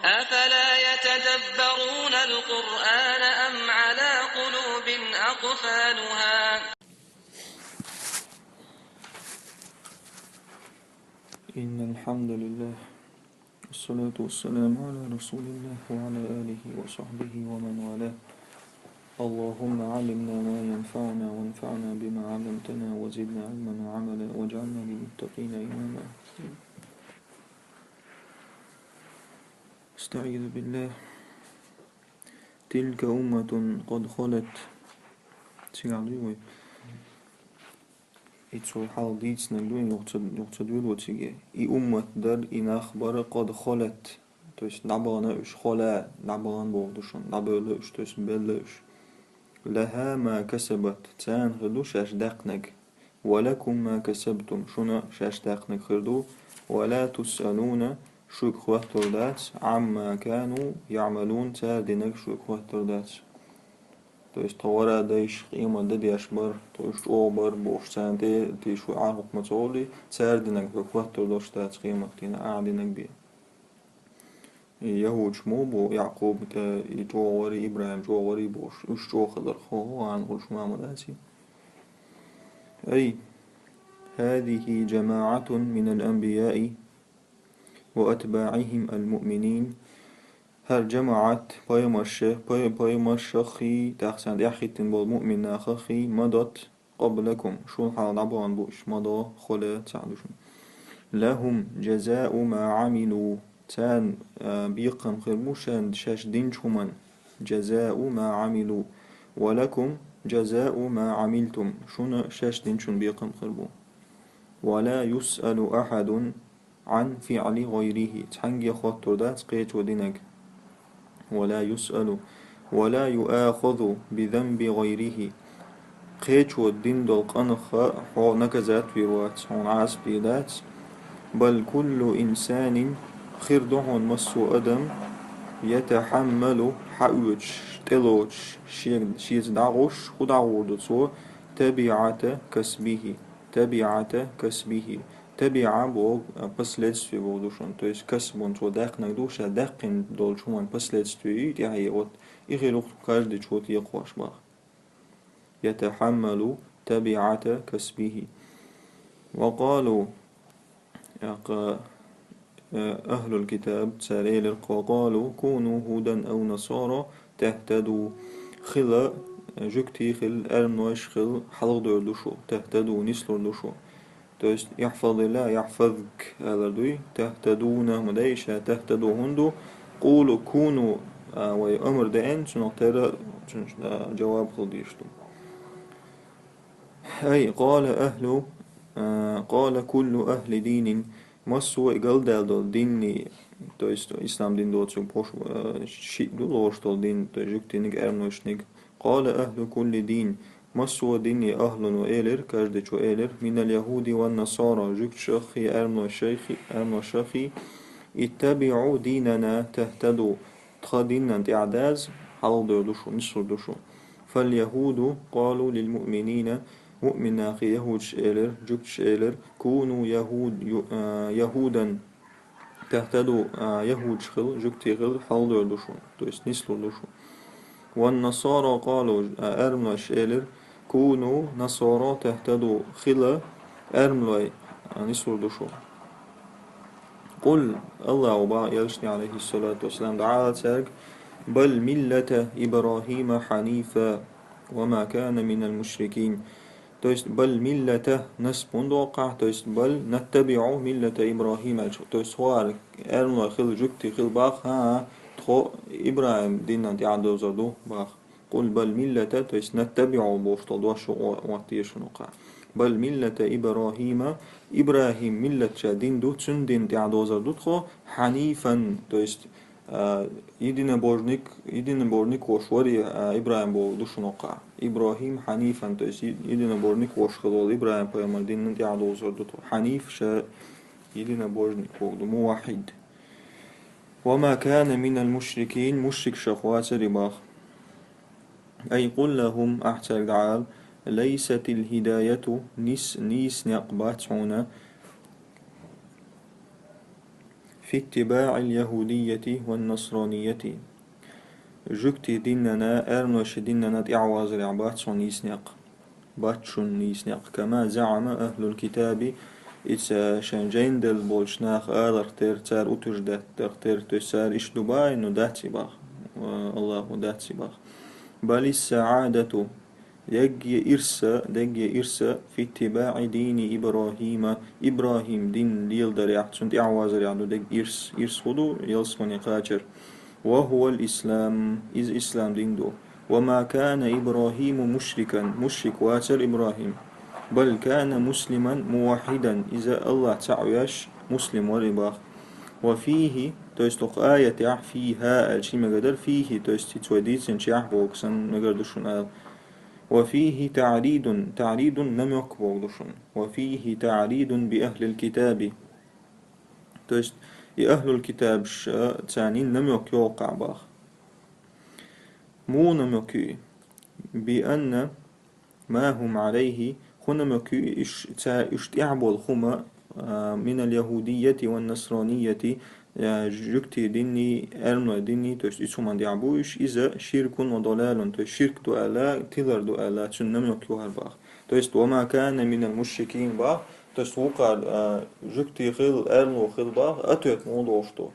أفلا يتدبرون القرآن أم على قلوب أقفالها إن الحمد لله والصلاة والسلام على رسول الله وعلى آله وصحبه ومن والاه. اللهم علمنا ما ينفعنا وانفعنا بما علمتنا وزدنا علما وعملا واجعلنا للمتقين إماما. استعيذ بالله. تلك أمة قد خلت. إتسو حال ديتس نلوين يقصد وتيجي إي أمة در إن أخبار قد خلت. تويس نعبغنا إش خلا نعبغان بولدوشون نعبغلا إش تويس بلش لها ما كسبت تان خدو شاش داقنق ولكم ما كسبتم شنا شاش داقنق خردو ولا تسألون شوك خواتر دات عما كانوا يعملون تار دينك شوك خواتر دات. То есть товара дайш қима дадяш бар, то есть обар бош санте тишу архук мацоли цердинак бакваттор доштац қима тина аадинак би. يهوج موبو يعقوب جوغري إبراهيم جوغري بوش وش جوخدر خو عن غلش مامداتي. أي هذه جماعة من الأنبياء وأتباعهم المؤمنين. هر جماعت پایمرشخی تقصد یخیتن با مؤمن ناخخی مدت قبلكم شون حال عبان بوش مدى خلا تعدشون لهم جزاء ما عملوا تان بيقم خرموشان شاش دين شمن جزاء ما عملوا ولكم جزاء ما عملتم شون شاش دين شون بيقم خربو ولا يسأل أحد عن فعل غيره تحنجي خاطر دات قيت ودينك ولا يسأل ولا يؤاخذ بذنب غيره قيت ودين دلق أنخ حو نكزات ويروات هون عاس بيدات بل كل إنسان خردهن مسو أدم يتحمل حوج تلوج شيز دعوش خدعودتو تبعة كسبه تبعة كسبه تبعة بوغ последствия بودوشون то есть كسبون تو داقنك دوشا داقن دولشون последствия يعني вот إخي لوخ каждый чот يقواش باخ يتحمل تبعة كسبه. وقالوا أهل الكتاب ساليل وقالوا كونوا هودا أو نصارى تهتدوا خلا جكتي خل أرنوش خل حلق دردوشو تهتدوا نسلر دوشو то есть يحفظ الله يحفظك ألدوي تهتدون مدايشة تهتدوا هندو قولوا كونوا وأمر دائن سنقتل جواب خلديشتو. أي قال كل أهل دين مسوا قال دال ديني то есть إسلام دين دوتسو بوش شيء دولوش دال دين تجوكتينك أرنوشنك قال أهل كل دين مسوا ديني أهل وإيلر كاجدش وإيلر من اليهود والنصارى جوكت شخي أرنو شخي اتبعوا ديننا تهتدوا تخدين انت إعداز حلال دوشو نصر دوشو. فاليهود قالوا للمؤمنين مؤمن أخي يهود شئلر جوكت شئلر كونوا يهودا تهتدوا يهود شخل جوكت يغل حلال دوشو تو есть نصر دوشو. والنصارى قالوا أرملا شئلر كونوا نصارى تهتدوا خلا أرملا نصر دوشو. قل الله وبا يلشني عليه الصلاة والسلام دعاء تاج بل ملة إبراهيم حنيفا وما كان من المشركين то есть بل ملة نسب وقع то есть بل نتبع ملة إبراهيم то есть هو أرملا خل جكتي خل باخ ها تخو إبراهيم دينا دي عدو زردو باخ قل بل ملة تو есть نتبع بوشتل دوشو واتيش نقع بل ملة إبراهيم ملة دين دو تسندين دي عدو زردو تخو حنيفا تو есть يدين بورنيك وشوري إبراهيم بو دوشو نقع إبراهيم حنيفا تو есть يدين بورنيك وشخدول إبراهيم بيامر دين دي عدو زردو حنيف شا يدين بورنيك موحد. وما كان من المشركين مشرك شخوات رباخ. أي قل لهم أحسن دعال ليست الهداية نيس نقبات هنا في اتباع اليهودية والنصرانية جكتي ديننا أرنوش ديننا تعواز رعبات صن يسنق باتشون يسنق كما زعم أهل الكتاب إتس شنجين دل بولشناخ آلر تر أتجدت تر تسار إش دباي نو داتي باخ الله داتي باخ بل السعادة دقي إرسا في اتباع دين إبراهيم دين ليل دريع تسنت إعواز ريعدو دق إرس خدو يلسمني قاجر وهو الإسلام إز إسلام دين دو وما كان إبراهيم مشركا مشرك واتر إبراهيم بل كان مسلما موحدا إذا الله تعيش مسلم ورباخ وفيه تويستوق آية فيها الشي مقدر فيه تويستي توديت سنشيح بوكسن مقدرشون وفيه تعريد لم يكبوغدشون وفيه تعريد بأهل الكتاب تويست أهل الكتاب تانين لم يوقع باخ مو لم يكي بأن ما هم عليه خنم يكي اشتعبوا الخمة من اليهودية والنصرانية جكتي ديني أرنو ديني توش إسومان ديعبوش إذا شرك وضلال توش شرك دؤلاء تلر دؤلاء تنم يكيو هالباخ توش وما كان من المشركين باخ توش وقع جكتي خيل أرنو خيل باخ أتوت موضوشتو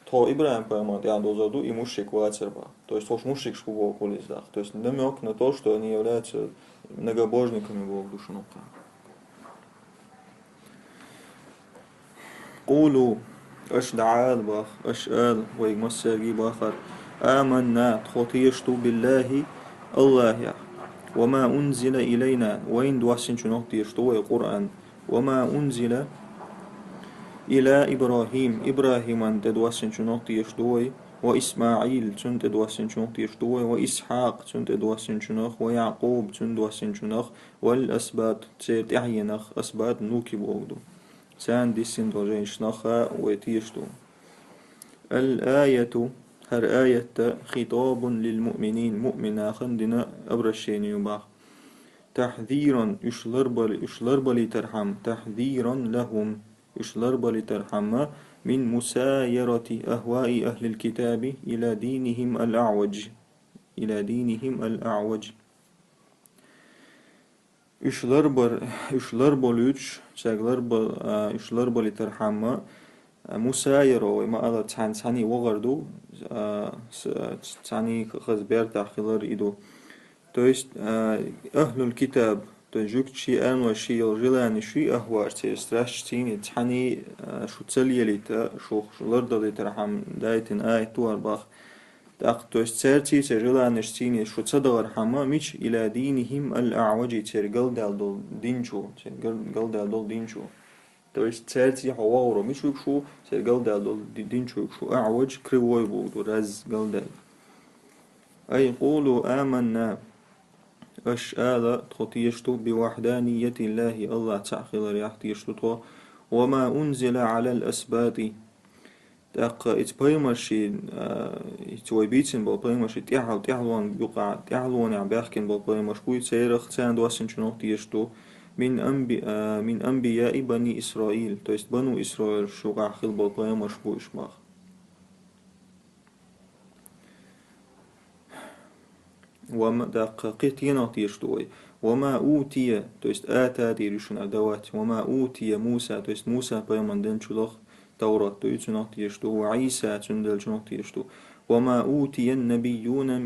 تو إبراهيم поймал я дозаду и мушрик вацерба. То есть уж мушрик шкубо кулиздах. То есть намек на то, что они являются многобожниками Бога душнука. قولوا أش دعال باخ أش آل ويجمس سرقي باخر آمنا تخطيشتو بالله الله وما أنزل إلينا وين دواسين شنو تيشتو القرآن وما أنزل إلى إبراهيم أن تدواسن شنوق يشدوي وإسماعيل تن تدواسن شنوق يشدوي وإسحاق تن تدواسن شنوق ويعقوب تن دواسن شنوق والأسباط تسير تعينخ أسباط نوكي بوغدو سان دي سن دوجين شنوخا ويتيشدو الآية هر آية خطاب للمؤمنين مؤمنا خندنا أبرشين يباخ تحذيرا يشلربلي ترحم تحذيرا لهم يشلربلي ترحم من مسايرة أهواء أهل الكتاب إلى دينهم الأعوج يشلربلي ترحم مسايرة وما ألا تعني وغردو تعني خزبير تحخلر إدو то есть أهل الكتاب تجوك شيء أن وشيء الجلان شيء أهوار تيستراش تيني تحني شو تسليلي تا شو لرد دي ترحم دايتن آية توار باخ تاق то есть ترتي تجلان تيني شو تصدر حما مش إلى دينهم الأعوج ترجل دال دينشو ترجل دال دينشو то есть ترتي حوارو مش شو ترجل دال دينشو شو أعوج كريوي بود راز جلدال أي قولوا آمنا أش آلا تخطيشتو بوحدانية الله تعخل ريحتيشتو وما أنزل على الأسباط تاق إتبايمرشي إتويبيتن بالبايمرشي تحلوان بيقع تحلوان عباخكن بالبايمرش بوي تسيرخ تان دواسن شنوق تيشتو من أنبياء بني إسرائيل تو есть بنو إسرائيل شو قاخل بالبايمرش بويش باخ وما دقيقت ينطيشتوي وما أوتي то есть آتا ديرشون أدوات وما أوتي موسى то есть موسى بيمن دين شلوخ توراة то есть نطيشتو وعيسى تندل نطيشتو وما أوتي النبيون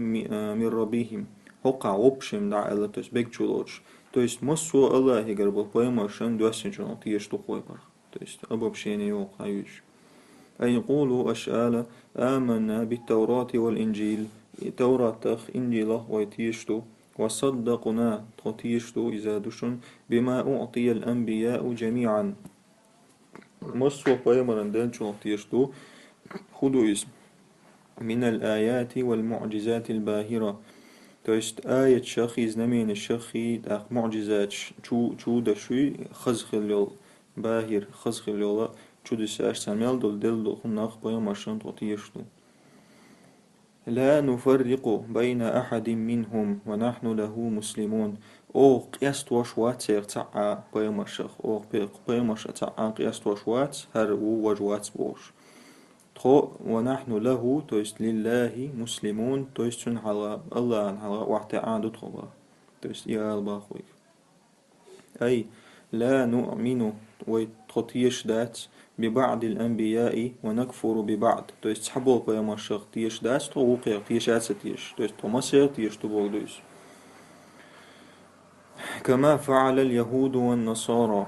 من ربهم هقع وبشم دع الله то есть بيك شلوش то есть مسو الله يقرب بيمن شن دوسن نطيشتو خويبر то есть أبو بشيني يوقع يوش أي يقولوا أشآل آمنا بالتوراة والإنجيل توراة تخ إنجيله ويتيشتو وصدقنا تخطيشتو إذا دشن بما أعطي الأنبياء جميعا مصر بيمرن دانشو تيشتو خدو اسم من الآيات والمعجزات الباهرة تو есть آية شخي زنمين الشخي داق معجزات شو دشوي خزخ اليول باهر خزخ اليول شو دساش ساميل دول دل دول خناخ بيمرشن تخطيشتو لا نفرق بين أحد منهم ونحن له مسلمون أو قياست وشوات سيرتع بيمشخ أو بيمش تع قياست وشوات هر وجوات بوش تخو ونحن له تويست لله مسلمون تويست شن حلا الله حلا واحتعاد تخو تو есть يا الباخوي أي لا نؤمن وتخطيش دات ببعض الأنبياء ونكفر ببعض تو есть حبول بيما شخ تيش دات تو وقيا تيش عدس تيش تو есть توماسير تيش تبوغ دويس كما فعل اليهود والنصارى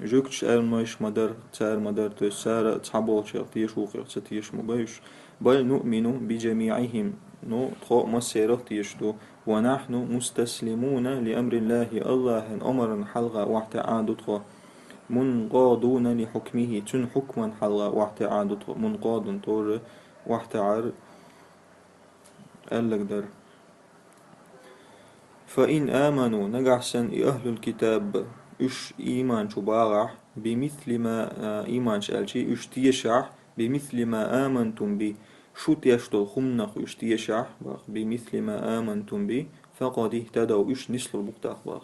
جوكتش المايش مدر تار مدر تو есть سارة تحبول شخ تيش وقيا تيش مبايش بل نؤمن بجميعهم نو تخو مسيرة تيشتو ونحن مستسلمون لأمر الله الله أمر حلغة واحتعاد منقادون لحكمه تن حكما حلغة واحتعاد منقاد طور واحتعار ألقدر فإن آمنوا نجحسن أهل الكتاب إش إيمان شباغح بمثل ما إيمان شالشي إش تيشح بمثل ما آمنتم به شو تيشتل خمنخ إش تيشح بمثل ما آمنتم به فقد اهتدوا إش نسل البقتاخ باخ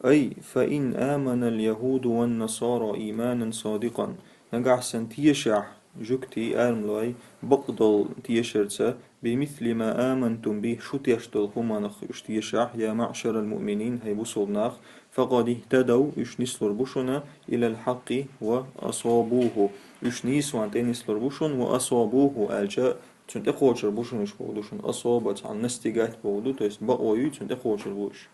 أي فإن آمن اليهود والنصارى إيمانا صادقا نجحسن تيشح جوكتي آرملاي بقدل تيشرتا بمثل ما آمنتم به شو تيشتل خمنخ إش تيشح يا معشر المؤمنين هي بوصلناخ فقد اهتدوا إش نسل بوشنا إلى الحق وأصابوه إش نيسوان تنسل بوشن وأصابوه ألجاء تنت أخوشر بوشن إش بودوشن أصابت عن نستيقات بودو تيست بقوي تنت أخوشر بوش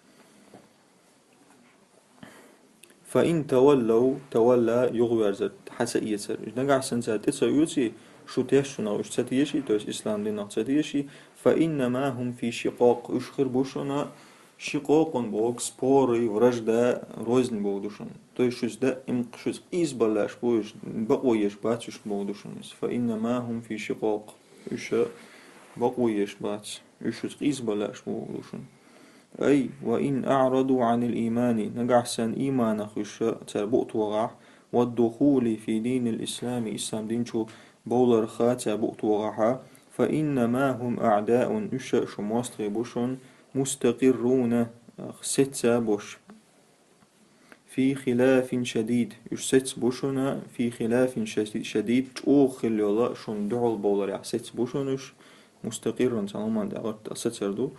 فإن تولوا تولى يغوارزر حسا سر نجح سنسات تسيوتي شو تيشنا وش تتيشي توش إسلام دينا تتيشي فإنما هم في شقاق أشخر بوشنا شقاق بوك سبوري ورجدا روزن بودوشن توش شوز دا شوز إيز بلاش بوش بقويش باتش بودوشن فإنما هم في شقاق إيش بقويش باتش إيش إيز بلاش بودوشن أي وإن أعرضوا عن الإيمان نجحسن إيمان خش تربؤت وغح والدخول في دين الإسلام إسلام دين شو بولر خا تربؤت وغحا فإنما هم أعداء إش شماستغي بوشون مستقرون ستة بوش في خلاف شديد إش ست بوشنا في خلاف شديد أو خليولا شون دعول بولر ست بوشونش مستقرا سلمان دعوت ستردو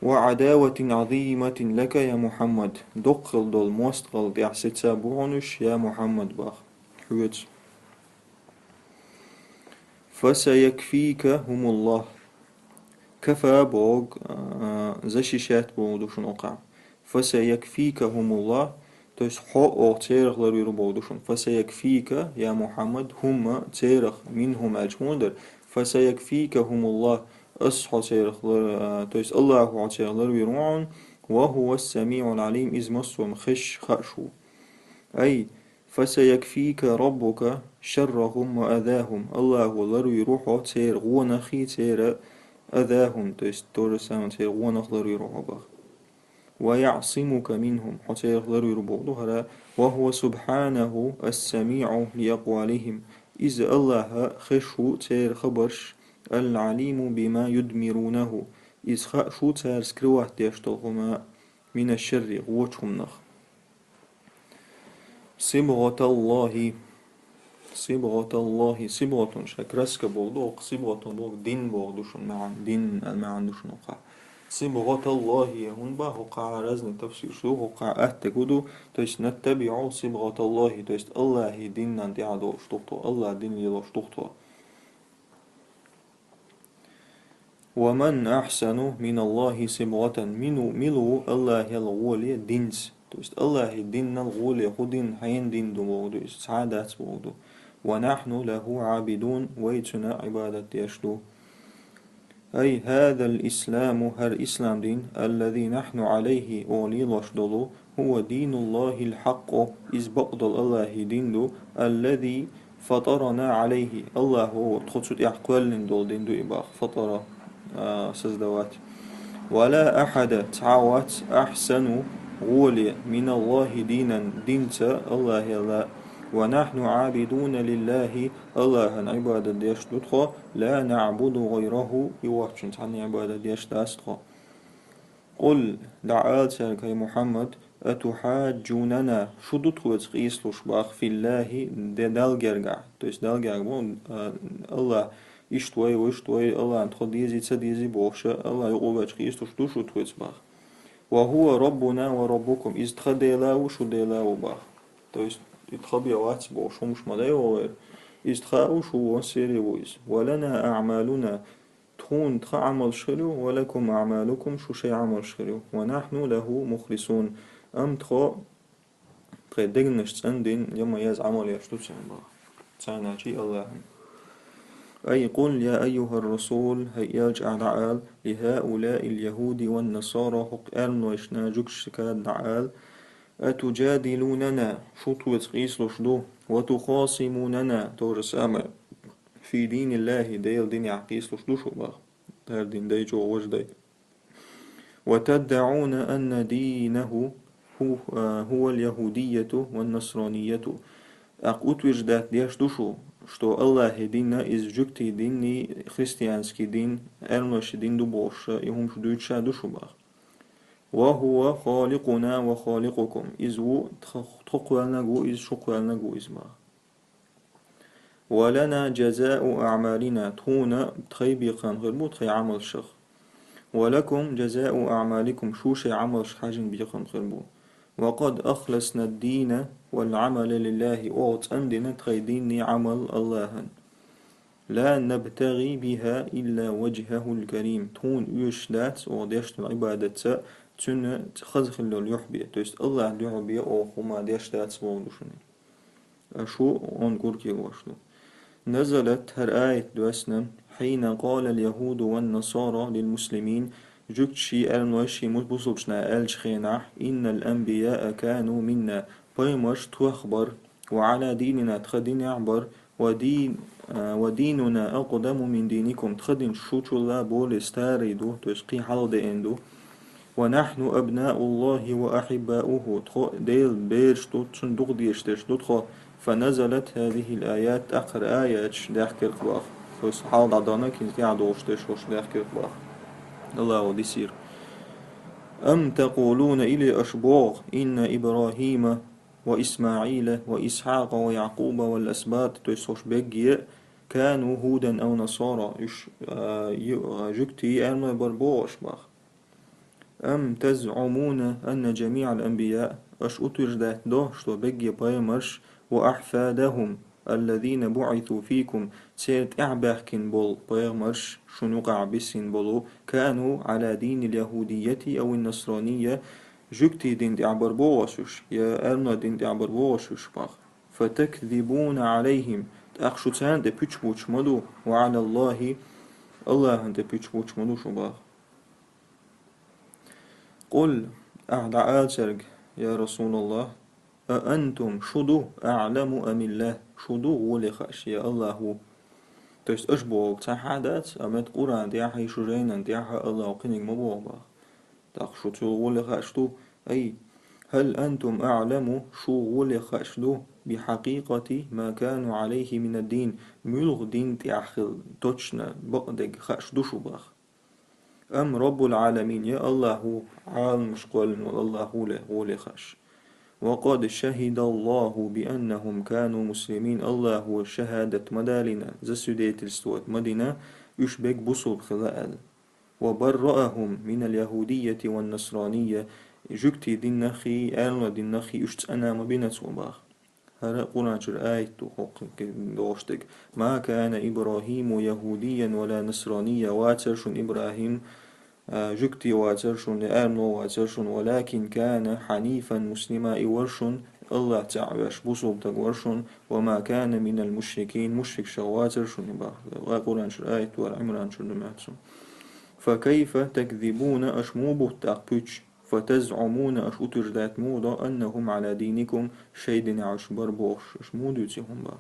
وعداوة عظيمة لك يا محمد دقل دول مستقل دي سابونش يا محمد باخ حوت فسيكفيك هم الله كفى بوغ زشيشات بودوشن أقع فسيكفيك هم الله تس حق أو تيرخ لريرو بودوشن فسيكفيك يا محمد هم تيرخ منهم أجمودر فسيكفيك هم الله أصحى تيرخ تس الله تيرخ لريرون وهو السميع العليم إذ مصوم خش خشو أي فسيكفيك ربك شرهم وأذاهم الله لري روحه تير غونخي تير أذاهم تس تورسان تير غونخ لري روحه بخ ويعصمك منهم حتى لري ربوضها وهو سبحانه السميع لأقوالهم إذ الله خشو تير خبرش العليم بما يدمرونه إذ خشو تير سكروه تيشتلهما من الشر غوتهم نخ صبغة الله صبغة الله صبغة شكرسك بوضوء صبغة بوضوء دين بوضوشن معا دين المعندوشن وقع صبغة الله هون با وقع رزن تفسير شو وقع أهتكودو تيس نتبع صبغة الله تيس الله دين نانتي عدو اشتوقتو الله دين ليلو اشتوقتو ومن أحسن من الله صبغة ملو الله الغولي دينس توست الله دين الغولي خدين حين دين دو بوغدو سعادات بوغدو ونحن له عابدون ويتنا عبادة يشدو أي هذا الإسلام هر إسلام دين الذي نحن عليه أولي لشدلو هو دين الله الحق إذ بقدل الله دين دو الذي فطرنا عليه الله هو تخصد إحقوال دول دين دو إباق فطر سزدوات ولا أحد تعوات أحسن غولي من الله دينا دينتا الله لا ونحن عابدون لله الله عبادة ديش دتخو لا نعبد غيره يوحشن عن عبادة ديش داستخو قل دعالتك يا محمد أتحاجوننا شو دتخوت قيسلوش باخ في الله دالجرجع то есть دالجرجع الله اشتوي واشتوي الله تخد يزي تسد يزي بوخشة الله يقوباش قيسلوش دو شو تخوت باخ وهو ربنا وربكم إذ تخديلاو شو ديلاو باخ то есть يتخبي واتس بوخ شو مش مدايو إذ تخاو شو وسيري ويز ولنا أعمالنا تخون تخا عمل شخلو ولكم أعمالكم شو شي عمل شخلو ونحن له مخلصون أم تخو تخدقنش تسندين يما ياز عمل يشتو تسنبا تسانا شي الله أي قل يا أيها الرسول هياج أعدعال لهؤلاء اليهود والنصارى حق أرن وإشنا جكش كاد دعال أتجادلوننا شو توتقيس لشدو وتخاصموننا تورسامة في دين الله ديل دين يعقيس لشدو شو باخ دار دين دي جو وجدي وتدعون أن دينه هو اليهودية والنصرانية أقوت وجدات ديش دوشو что Allah dina iz jukti dinni христианский din ernosh din du bosh и hum shducha dushubach wa huwa khaliquna wa khaliqukum izu tkhqalna go iz shuqalna go izma ولنا جزاء أعمالنا تخونا تخيبي قان غير مو تخي عمل شخ ولكم جزاء أعمالكم شو شي عمل شحاجن بيقان غير مو وقد أخلصنا الدين والعمل لله أوت أندنا تخيديني عمل الله لا نبتغي بها إلا وجهه الكريم تون يشلات وديشت العبادة تون تخزخ اللي يحبي توست الله يحبي أو خما ديشلات سوالوشني شو أنقر كي واشلو نزلت هر آية دوسنا حين قال اليهود والنصارى للمسلمين جوكشي أرنوشي متبصبشنا ألشخينح إن الأنبياء كانوا منا بيمش تخبر وعلى ديننا تخدين يعبر وديننا أقدم من دينكم تخدين شوشو لا بول استاريدو تسقي حال ديندو ونحن أبناء الله وأحباؤه ديل بيرش دوتشن دوغ ديشتش دوتخو فنزلت هذه الآيات آخر آيات داخل الخباخ فس حال عدانا كنت عدوشتش وش داخل الخباخ الله ديسير أم تقولون إلي أشباغ إن إبراهيم وإسماعيل وإسحاق ويعقوب والأسباط تيسوش بيجي كانوا هودا أو نصارى جكتي أرمى بربوش باخ أم تزعمون أن جميع الأنبياء أش أترجدات ده شتو بيجي بايمرش وأحفادهم الذين بعثوا فيكم سيرت إعباحكن بول بايمرش شنوقع بسين بولو كانوا على دين اليهودية أو النصرانية جكتي دين تعبر بوشش يا أرنا دين تعبر بوشش باخ فتكذبون عليهم تأخشو تان دي بيتش مدو وعلى الله دي بيتش مدو شو باخ قل أعداء سرق يا رسول الله أأنتم شدو أعلم أم الله شدو ولخش يا الله هو تست أشبه تحدث أمد قرآن دياحي شجينا دياحي الله وقنق مبوغ تخشو تو ولخشتو أي هل أنتم أعلم شو ولخشتو بحقيقة ما كانوا عليه من الدين ملغ دين تياخل توشنا بقدق خشدو شباخ أم رب العالمين يا الله هو عالم مشقول الله هو له ولخش وقد شهد الله بأنهم كانوا مسلمين الله هو شهادة مدالنا زسوديت الستوات مدينة يشبك بصوب خلال وبرأهم من اليهودية والنصرانية جكتي دين نخي آلنا دين نخي اشت أنا مبينة صباح هذا قرآن شر آية دوشتك ما كان إبراهيم يهوديا ولا نصرانيا واترشن إبراهيم جكتي واترشن لآمنو واترشن ولكن كان حنيفا مسلما إورشن الله تعبش بصوب تقورشن وما كان من المشركين مشرك شواترشن قرآن شر آية والعمران شر نماتسن فكيف تكذبون أشموبه تقبتش فتزعمون أشؤتر ذات موضة أنهم على دينكم شيدن عشبر بوش أشمودتهم با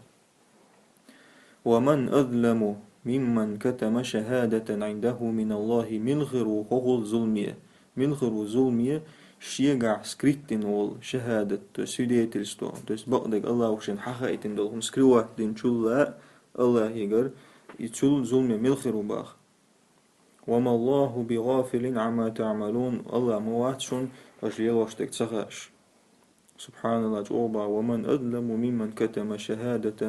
ومن أظلم ممن كتم شهادة عنده من الله من غير حقوق ظلمية من غير ظلمية شيغا سكريتين وول شهادة سيديتلستو تس بقدك الله وشن حقائتين دولهم سكريوات دين شلا الله يقر يتشل ظلمية من غير باخ وما الله بغافل عما تعملون الله مواتشون أجيال واشتك تسخاش سبحان الله أوبا ومن أظلم ممن كتم شهادة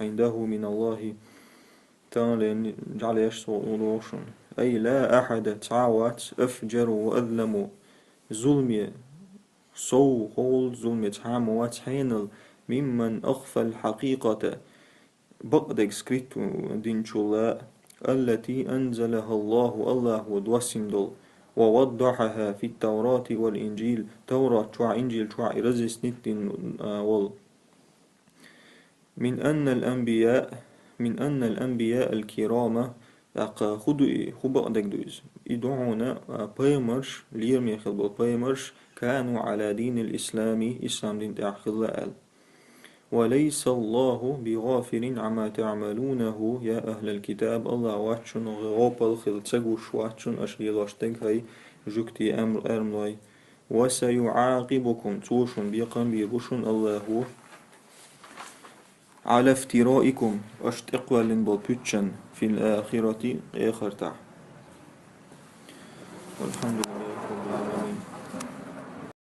عنده من الله تعالى جعل يشتغل أي لا أحد تعاوت أفجر وأظلم ظلم سو هول ظلم تعاموات حينل ممن أخفى الحقيقة بقدك سكريت دين شولا التي أنزلها الله ودوسم دول ووضحها في التوراة والإنجيل توراة شوع إنجيل شوع إرزس نتين وال من أن الأنبياء الكرام أقا خبأ دكدوز يدعون بيمرش ليرمي خلبو بيمرش كانوا على دين الإسلام إسلام دين تأخذ وليس الله بغافل عما تعملونه يا أهل الكتاب الله واتشن غوبل خل تسقوش واتشن أشغيل واشتنك هاي جكتي أمر أرملاي وسيعاقبكم توشن بيقن بيبوشن الله على افترائكم أشتقوى لنبالبوتشن في الآخرة آخر تع والحمد لله رب العالمين.